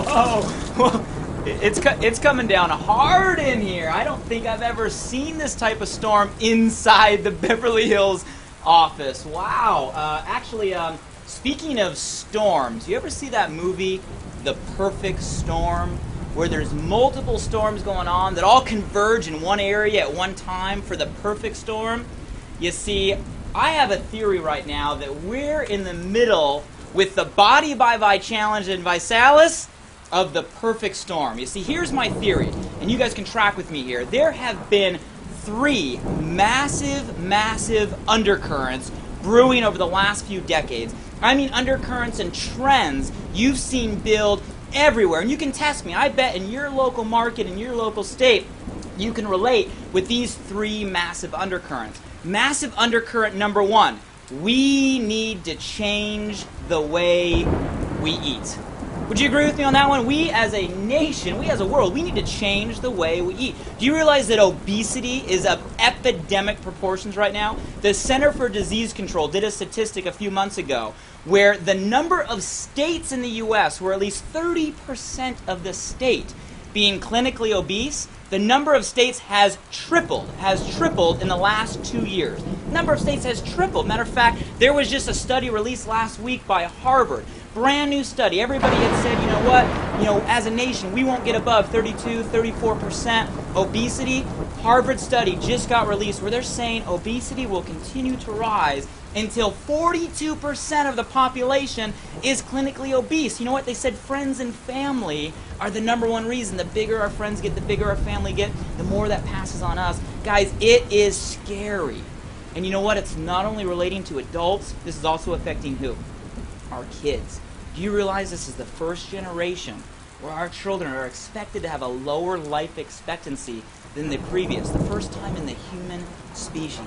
Whoa, whoa. It's coming down hard in here. I don't think I've ever seen this type of storm inside the Beverly Hills office. Wow. Actually, speaking of storms, you ever see that movie, The Perfect Storm, where there's multiple storms going on that all converge in one area at one time for the perfect storm? You see, I have a theory right now that we're in the middle with the Body by Vi Challenge and Visalis of the perfect storm. You see, here's my theory, and you guys can track with me here. There have been 3 massive undercurrents brewing over the last few decades. I mean undercurrents and trends you've seen build everywhere. And you can test me. I bet in your local market, in your local state, you can relate with these 3 massive undercurrents. Massive undercurrent number 1. We need to change the way we eat. Would you agree with me on that one? We as a nation, we as a world, we need to change the way we eat. Do you realize that obesity is of epidemic proportions right now? The Center for Disease Control did a statistic a few months ago where the number of states in the U.S., where at least 30% of the state being clinically obese, the number of states has tripled in the last 2 years. The number of states has tripled. Matter of fact, there was just a study released last week by Harvard. Brand new study. Everybody had said, you know what, as a nation, we won't get above 32, 34% obesity. Harvard study just got released where they're saying obesity will continue to rise until 42% of the population is clinically obese. You know what? They said friends and family are the number 1 reason. The bigger our friends get, the bigger our family get, the more that passes on us. Guys, it is scary. And you know what? It's not only relating to adults, this is also affecting who? Our kids. Do you realize this is the first generation where our children are expected to have a lower life expectancy than the previous? The first time in the human species.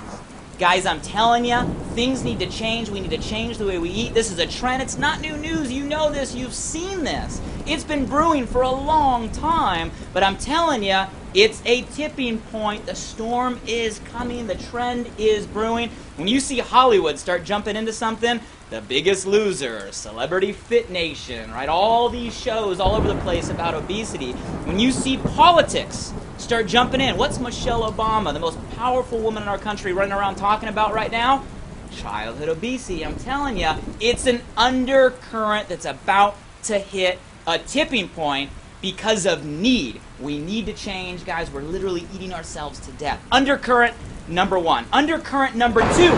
Guys, I'm telling you, things need to change. We need to change the way we eat. This is a trend. It's not new news. You know this. You've seen this. It's been brewing for a long time, but I'm telling you, it's a tipping point. The storm is coming. The trend is brewing. When you see Hollywood start jumping into something, The Biggest Loser, Celebrity Fit Nation, right? All these shows all over the place about obesity. When you see politics start jumping in, what's Michelle Obama, the most powerful woman in our country, running around talking about right now? Childhood obesity. I'm telling you, it's an undercurrent that's about to hit a tipping point because of need. We need to change, guys. We're literally eating ourselves to death. Undercurrent number 1. Undercurrent number 2.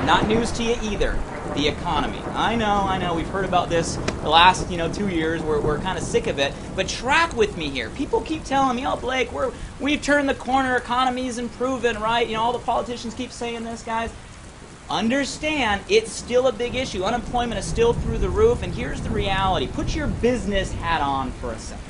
Not news to you either. The economy. I know. We've heard about this the last, 2 years. We're kind of sick of it. But track with me here. People keep telling me, oh, Blake, we've turned the corner. Economy's improving, right? All the politicians keep saying this, guys. Understand, it's still a big issue. Unemployment is still through the roof. And here's the reality. Put your business hat on for a second.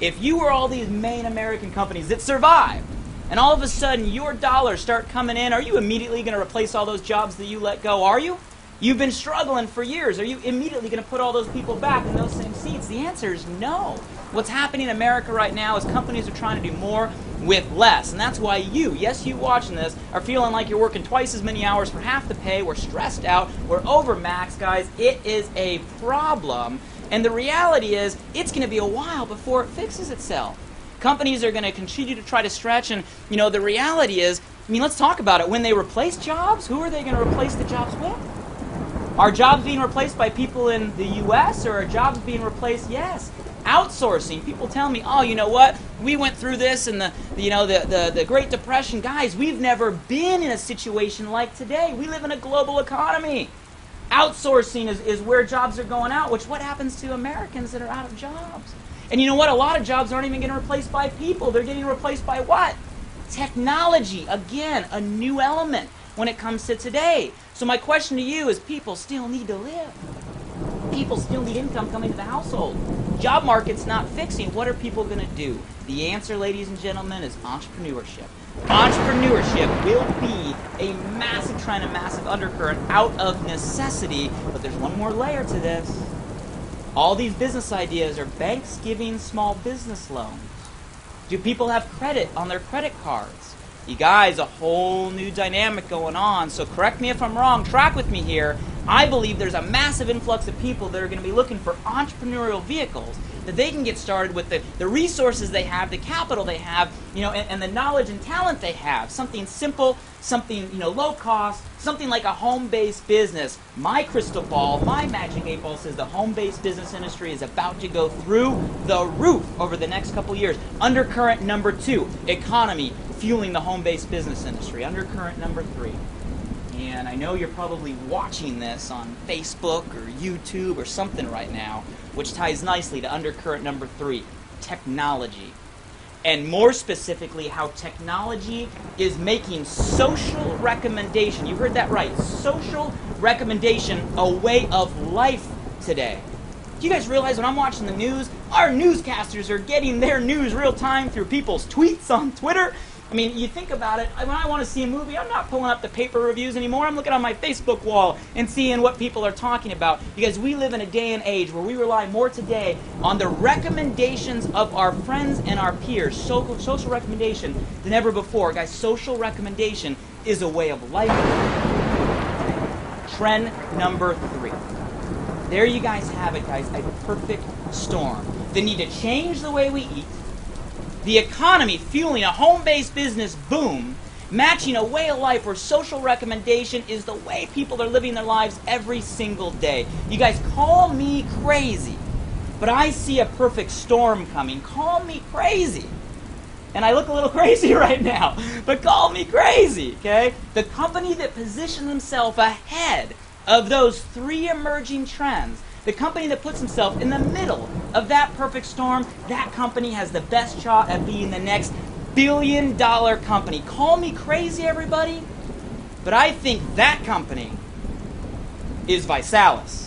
If you were all these main American companies that survived, and all of a sudden your dollars start coming in, are you immediately going to replace all those jobs that you let go? Are you? You've been struggling for years. Are you immediately going to put all those people back in those same seats? The answer is no. What's happening in America right now is companies are trying to do more with less. And that's why you watching this, are feeling like you're working twice as many hours for half the pay. We're stressed out. We're overmaxed, guys. It is a problem. And the reality is, it's going to be a while before it fixes itself. Companies are going to continue to try to stretch. And, the reality is, let's talk about it. When they replace jobs, who are they going to replace the jobs with? Are jobs being replaced by people in the U.S. or are jobs being replaced? Yes. Outsourcing. People tell me, oh, you know what? We went through this in the Great Depression. Guys, we've never been in a situation like today. We live in a global economy. Outsourcing is where jobs are going out, what happens to Americans that are out of jobs? And you know what? A lot of jobs aren't even getting replaced by people. They're getting replaced by what? Technology. Again, a new element when it comes to today. So my question to you is, people still need to live. People still need income coming to the household. Job market's not fixing. What are people going to do? The answer, ladies and gentlemen, is entrepreneurship. Entrepreneurship will be a massive trend, a massive undercurrent out of necessity. But there's one more layer to this. All these business ideas are banks giving small business loans. Do people have credit on their credit cards? You guys, a whole new dynamic going on. So correct me if I'm wrong. Track with me here. I believe there's a massive influx of people that are going to be looking for entrepreneurial vehicles that they can get started with the resources they have, the capital they have, and the knowledge and talent they have. Something simple, something low cost, something like a home-based business. My crystal ball, my magic 8 ball says the home-based business industry is about to go through the roof over the next couple years. Undercurrent number 2, economy fueling the home-based business industry. Undercurrent number 3. And I know you're probably watching this on Facebook or YouTube or something right now, which ties nicely to undercurrent number 3, technology. And more specifically, how technology is making social recommendation, you heard that right, social recommendation a way of life today. Do you guys realize when I'm watching the news, our newscasters are getting their news real time through people's tweets on Twitter? I mean, you think about it, when I want to see a movie, I'm not pulling up the paper reviews anymore. I'm looking on my Facebook wall and seeing what people are talking about. Because we live in a day and age where we rely more today on the recommendations of our friends and our peers, social recommendation, than ever before. Guys, social recommendation is a way of life. Trend number 3. There you guys have it, guys, a perfect storm. The need to change the way we eat, the economy fueling a home-based business boom, matching a way of life where social recommendation is the way people are living their lives every single day. You guys call me crazy, but I see a perfect storm coming. Call me crazy. And I look a little crazy right now, but call me crazy, okay? The company that positions themselves ahead of those 3 emerging trends, the company that puts himself in the middle of that perfect storm, that company has the best shot at being the next billion-dollar company. Call me crazy, everybody, but I think that company is ViSalus.